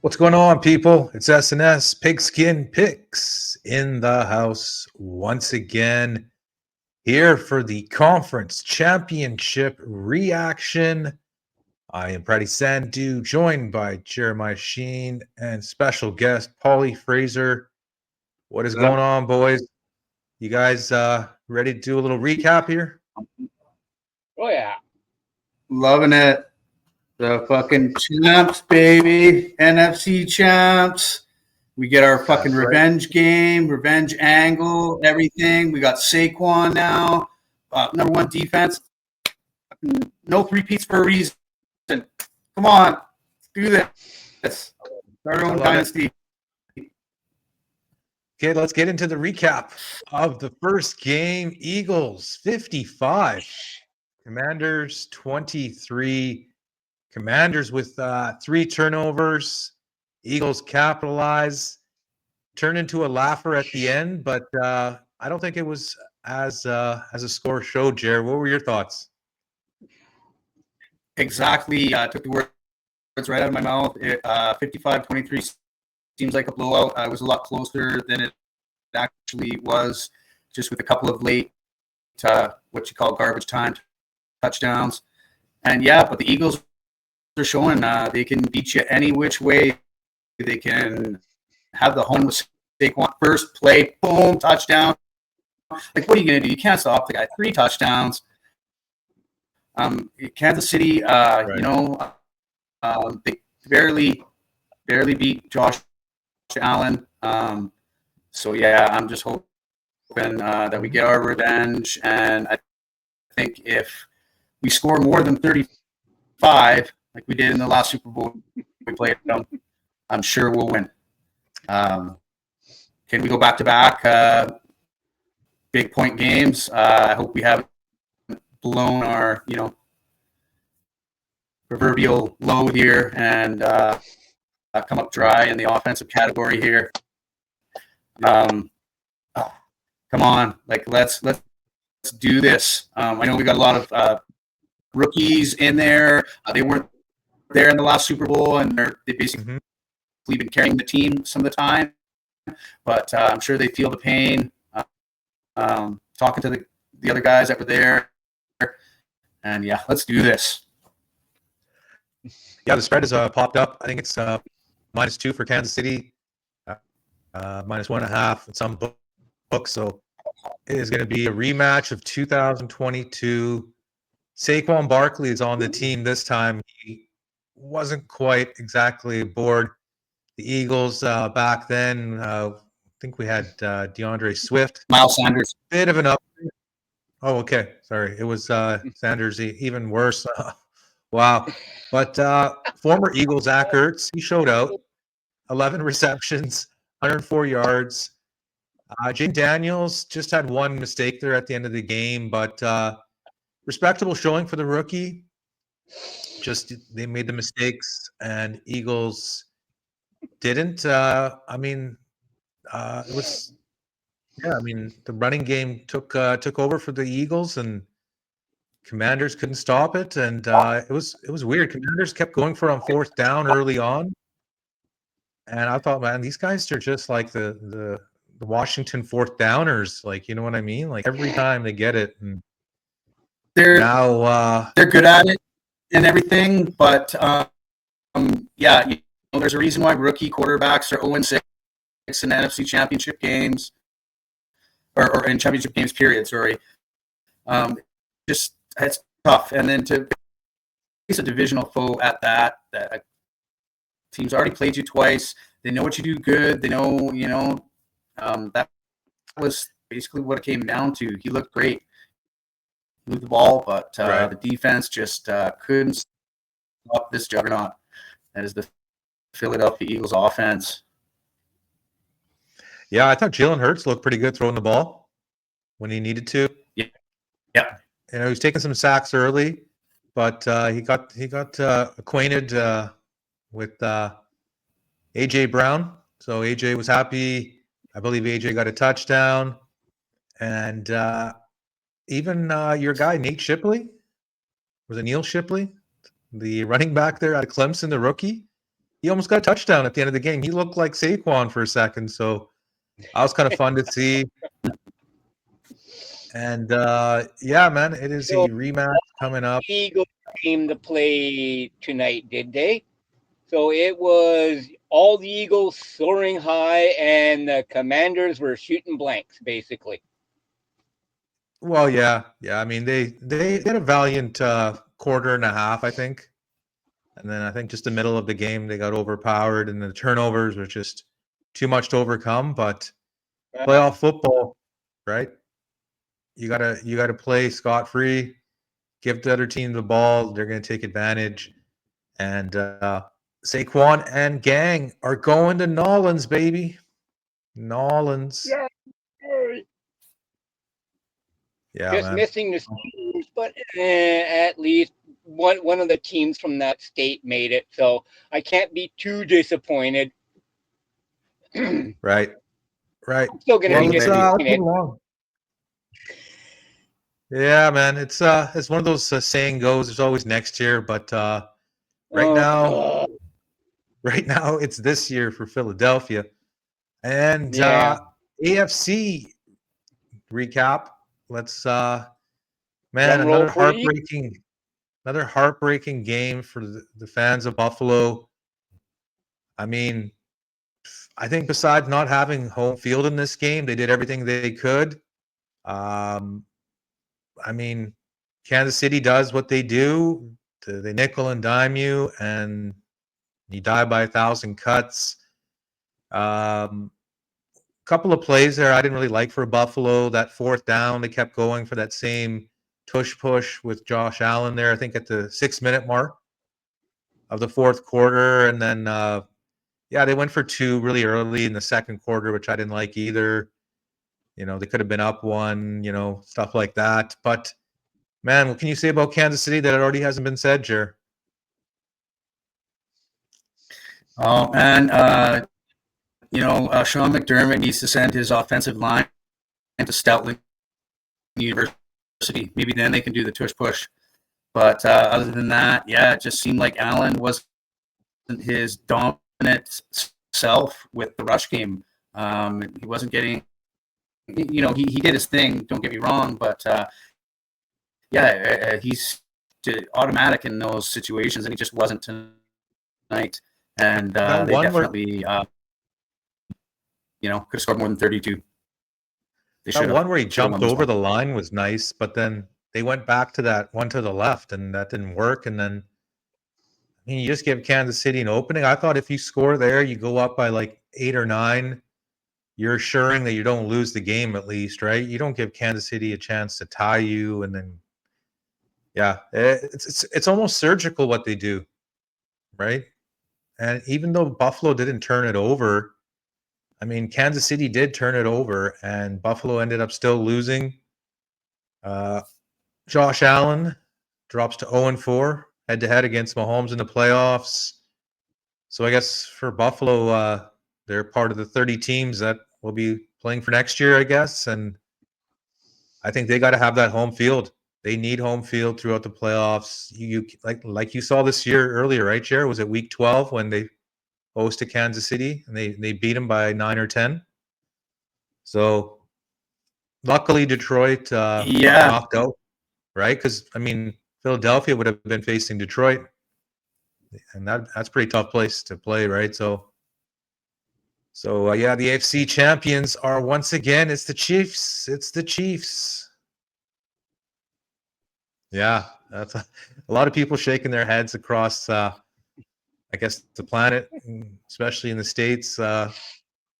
What's going on, people? It's S&S Pigskin Picks in the house once again, here for the conference championship reaction. I am Brady Sandhu, joined by Jeremiah Sheen and special guest Paulie Fraser. What is going on, boys? You guys ready to do a little recap here? Oh, yeah. Loving it. The fucking champs, baby. NFC champs. We get our fucking revenge game, revenge angle, everything. We got Saquon now. Number one defense. No three-peats for a reason. Come on. Do this. Our own dynasty. Okay, let's get into the recap of the first game. Eagles 55, Commanders 23. Commanders with 3 turnovers. Eagles capitalize, turn into a laugher at the end, but I don't think it was as a score showed. Jared, what were your thoughts? Exactly. Took the words right out of my mouth. 55-23 seems like a blowout. It was a lot closer than it actually was, just with a couple of late, what you call garbage time touchdowns. And yeah, but the Eagles are showing they can beat you any which way. They can have the home with Saquon, first play, boom, touchdown. Like, what are you going to do? You can't stop the guy. 3 touchdowns. Kansas City, Right. they barely beat Josh Allen. So yeah, I'm just hoping that we get our revenge. And I think if we score more than 35, like we did in the last Super Bowl we played them, I'm sure we'll win. Can we go back-to-back big point games? I hope we haven't blown our, proverbial load here and come up dry in the offensive category here. Come on, like let's do this. I know we got a lot of rookies in there. They weren't there in the last Super Bowl, and they basically been carrying the team some of the time. But I'm sure they feel the pain. Talking to the other guys that were there, and yeah, let's do this. Yeah, the spread has popped up. I think it's -2 for Kansas City, -1.5 in some books. So it is going to be a rematch of 2022. Saquon Barkley is on the team this time. He wasn't quite exactly aboard the Eagles back then. I think we had DeAndre Swift. Miles Sanders. Bit of an upgrade. Oh, okay. Sorry. It was Sanders, even worse. Wow. But former Eagle Zach Ertz, he showed out. 11 receptions, 104 yards. Jane Daniels just had one mistake there at the end of the game, but respectable showing for the rookie. Just they made the mistakes, and Eagles didn't. It was, yeah. I mean, the running game took over for the Eagles, and Commanders couldn't stop it, and it was weird. Commanders kept going for on 4th down early on, and I thought, man, these guys are just like the Washington 4th downers. Like, you know what I mean? Like every time they get it, and they're good at it and everything, but yeah, there's a reason why rookie quarterbacks are 0-6 in NFC Championship games, or in Championship games. Period. Sorry, just it's tough, and then to face a divisional foe at that team's already played you twice. They know what you do good. They know, that was basically what it came down to. He looked great. He moved the ball, but the defense just couldn't stop this juggernaut. That is the Philadelphia Eagles offense. Yeah, I thought Jalen Hurts looked pretty good throwing the ball when he needed to. Yeah. He was taking some sacks early, but he got acquainted with AJ Brown. So AJ was happy. I believe AJ got a touchdown, and even your guy Nate Shipley, was it Neil Shipley, the running back there out of Clemson, the rookie? he almost got a touchdown at the end of the game. He looked like Saquon for a second, so that was kind of fun to see. And yeah, man, it is So a rematch coming up. the Eagles came to play tonight, did they? So it was all the Eagles soaring high, and the Commanders were shooting blanks, basically. Well, yeah. I mean, they had a valiant quarter and a half, I think. And then I think just the middle of the game, they got overpowered, and the turnovers were just too much to overcome. But playoff football, right? You gotta play scot free. Give the other team the ball; they're gonna take advantage. And Saquon and gang are going to Nolans, baby. Nolans. Yeah. Yeah, Just man. missing the Steelers, but at least one of the teams from that state made it, so I can't be too disappointed. Right. Still going to Well, be let's move disappointed. along. Yeah, man. It's one of those saying goes. There's always next year, but right now, it's this year for Philadelphia. And Yeah. AFC recap. Let's man, Drum roll, please. another heartbreaking game for the fans of Buffalo. I mean, I think besides not having home field in this game, they did everything they could. Um, I mean, Kansas City does what they do. They nickel and dime you, and you die by 1,000 cuts. Couple of plays there I didn't really like for Buffalo. That fourth down, they kept going for that same tush push with Josh Allen there, I think at the 6-minute mark of the fourth quarter. And then, yeah, they went for two really early in the second quarter, which I didn't like either. They could have been up one, stuff like that. But, man, what can you say about Kansas City that already hasn't been said, Jer? Oh, man. Sean McDermott needs to send his offensive line to Stoutland University. Maybe then they can do the tush push. But other than that, yeah, it just seemed like Allen wasn't his dominant self with the rush game. He wasn't getting, he did his thing, don't get me wrong, but he's automatic in those situations, and he just wasn't tonight. And they definitely, could have scored more than 32. That one where he jumped over the line was nice, but then they went back to that one to the left, and that didn't work. And then, I mean, you just give Kansas City an opening. I thought if you score there, you go up by like 8 or 9, you're assuring that you don't lose the game at least, right? You don't give Kansas City a chance to tie you, and then, yeah, it's almost surgical what they do, right? And even though Buffalo didn't turn it over, I mean, Kansas City did turn it over, and Buffalo ended up still losing. Josh Allen drops to 0-4 head-to-head against Mahomes in the playoffs. So I guess for Buffalo, they're part of the 30 teams that will be playing for next year, I guess. And I think they got to have that home field. They need home field throughout the playoffs. You like you saw this year earlier, right, Jared? Was it week 12 when they hosted Kansas City and they beat them by 9 or 10? So luckily Detroit got knocked out, right? Because, I mean, Philadelphia would have been facing Detroit, and that's a pretty tough place to play, right? So yeah, the AFC champions are once again, it's the Chiefs. It's the Chiefs. Yeah, that's a lot of people shaking their heads across, I guess, the planet, especially in the States,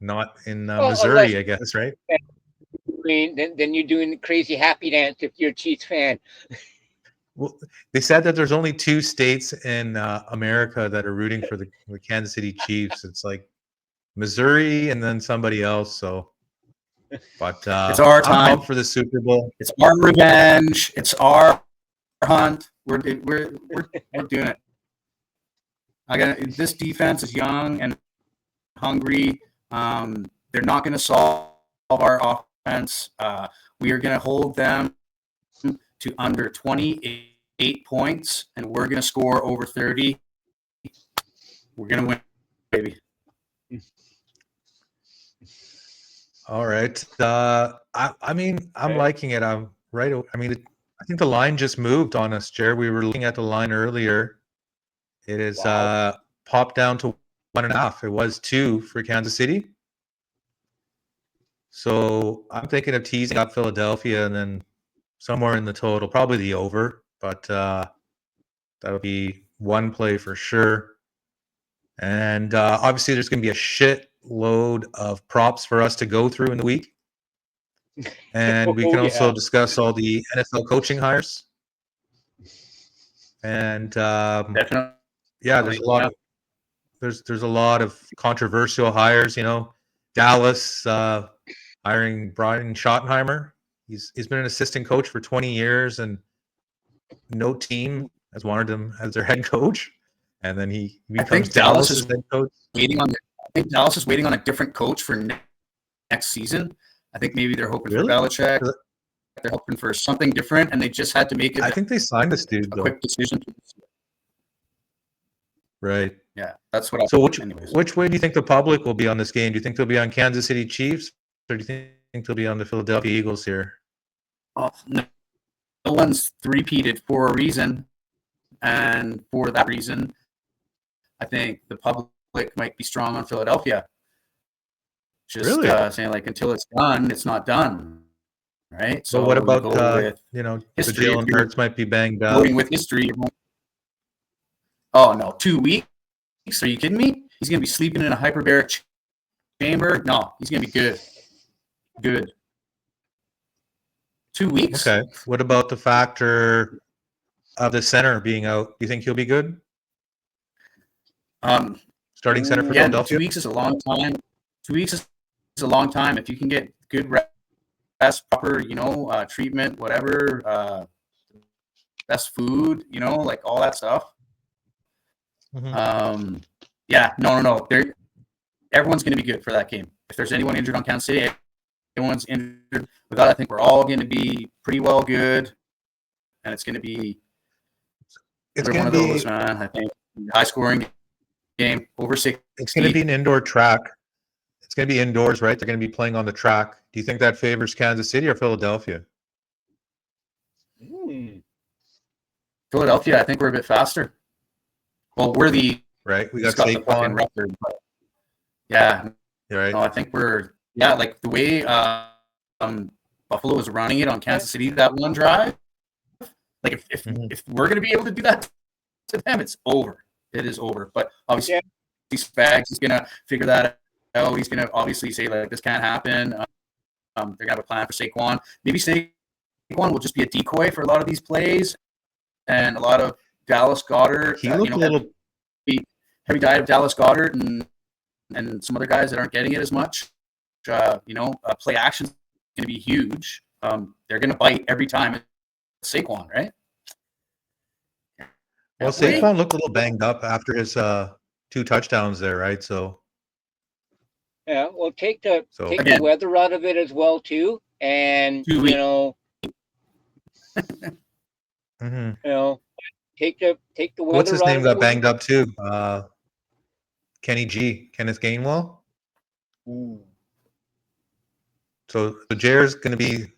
not in Missouri, I guess, right? Then you're doing the crazy happy dance if you're a Chiefs fan. Well, they said that there's only 2 states in America that are rooting for the Kansas City Chiefs. It's like Missouri and then somebody else. So, but it's our time. I'm pumped for the Super Bowl. It's our revenge. It's our hunt. We're doing it. This defense is young and hungry. They're not going to solve our offense. We are going to hold them to under 28 points, and we're going to score over 30. We're gonna win, baby. All right. I mean, I'm liking it. I'm right. I mean, I think the line just moved on us, Jared. We were looking at the line earlier. It is popped down to 1.5. It was 2 for Kansas City. So I'm thinking of teasing up Philadelphia and then somewhere in the total, probably the over, but that'll be one play for sure. And obviously, there's going to be a shit load of props for us to go through in the week. And we can also discuss all the NFL coaching hires. And Definitely. yeah, there's a lot of controversial hires. You know, Dallas hiring Brian Schottenheimer. He's been an assistant coach for 20 years, and no team has wanted him as their head coach. And then he becomes Dallas's head coach. I think Dallas is waiting on a different coach for next season. I think maybe they're hoping for Belichick. They're hoping for something different, and they just had to make it. I think they signed this dude, though. Quick decision. Right. Yeah, that's what. So which way do you think the public will be on this game? Do you think they'll be on Kansas City Chiefs, or do you think they'll be on the Philadelphia Eagles here? Oh, no one's three-peated for a reason, and for that reason, I think the public might be strong on Philadelphia. Just saying, like, until it's done, it's not done, right? So what about history? Jalen Hurts might be banged up. Going with history. Oh no, 2 weeks? Are you kidding me? He's gonna be sleeping in a hyperbaric chamber. No, he's gonna be good. Good. 2 weeks. Okay. What about the factor of the center being out? Do you think he'll be good? Starting center for Philadelphia? 2 weeks is a long time. 2 weeks is a long time. If you can get good rest, proper, treatment, whatever, best food, like all that stuff. Mm-hmm. No. Everyone's going to be good for that game. If there's anyone injured on Kansas City, everyone's injured. With that, I think we're all going to be pretty well good, and it's going to be one of those, man. I think high scoring game over 6. It's going to be an indoor track. It's going to be indoors, right? They're going to be playing on the track. Do you think that favors Kansas City or Philadelphia? Philadelphia, I think we're a bit faster. Well, we're the right. We got Saquon record, but yeah. You're right. No, I think we're like the way Buffalo was running it on Kansas City that one drive. Like if we're gonna be able to do that to them, it's over. It is over. But obviously, Spags is gonna figure that out. He's gonna obviously say like this can't happen. They're gonna have a plan for Saquon. Maybe Saquon will just be a decoy for a lot of these plays, and a lot of Dallas Goedert. He looked a little heavy diet of Dallas Goedert and some other guys that aren't getting it as much. Play action is going to be huge. They're going to bite every time. It's Saquon, right? Well, Saquon looked a little banged up after his 2 touchdowns there, right? So yeah, well, take the weather out of it as well too, and take the weather. What's his name got out banged up too? Kenneth Gainwell. Ooh. So the Jared's going to be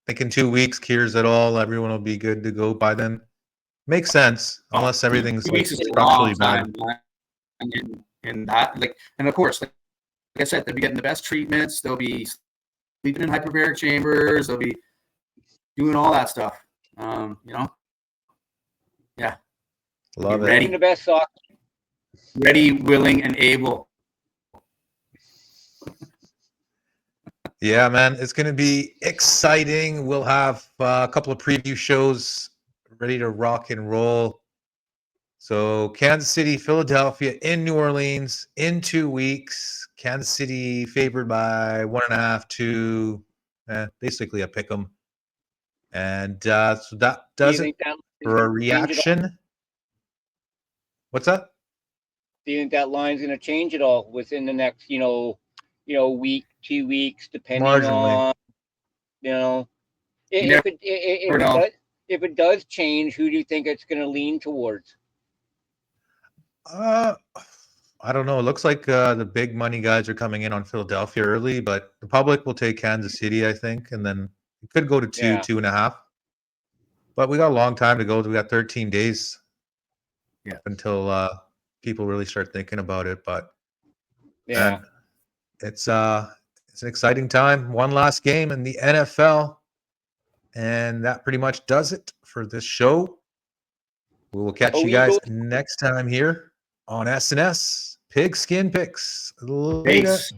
thinking 2 weeks cures it all. Everyone will be good to go by then. Makes sense, unless everything's like structurally bad. And that, and of course, like I said, they'll be getting the best treatments. They'll be sleeping in hyperbaric chambers. They'll be doing all that stuff. Yeah. Love it. Ready the best soccer. Ready, willing, and able. Yeah, man, it's going to be exciting. We'll have a couple of preview shows ready to rock and roll. So Kansas City, Philadelphia, in New Orleans in 2 weeks. Kansas City favored by 1.5 to basically a pick 'em. And so that does it for a reaction. What's that? Do you think that line's going to change at all within the next, week, 2 weeks, depending on, if it does change, who do you think it's going to lean towards? I don't know. It looks like the big money guys are coming in on Philadelphia early, but the public will take Kansas City, I think, and then it could go to 2.5. But we got a long time to go. We got 13 days until people really start thinking about it. But man, it's an exciting time. One last game in the NFL, and that pretty much does it for this show. We will catch you guys next time here on S&S Pigskin Picks. Later. Peace.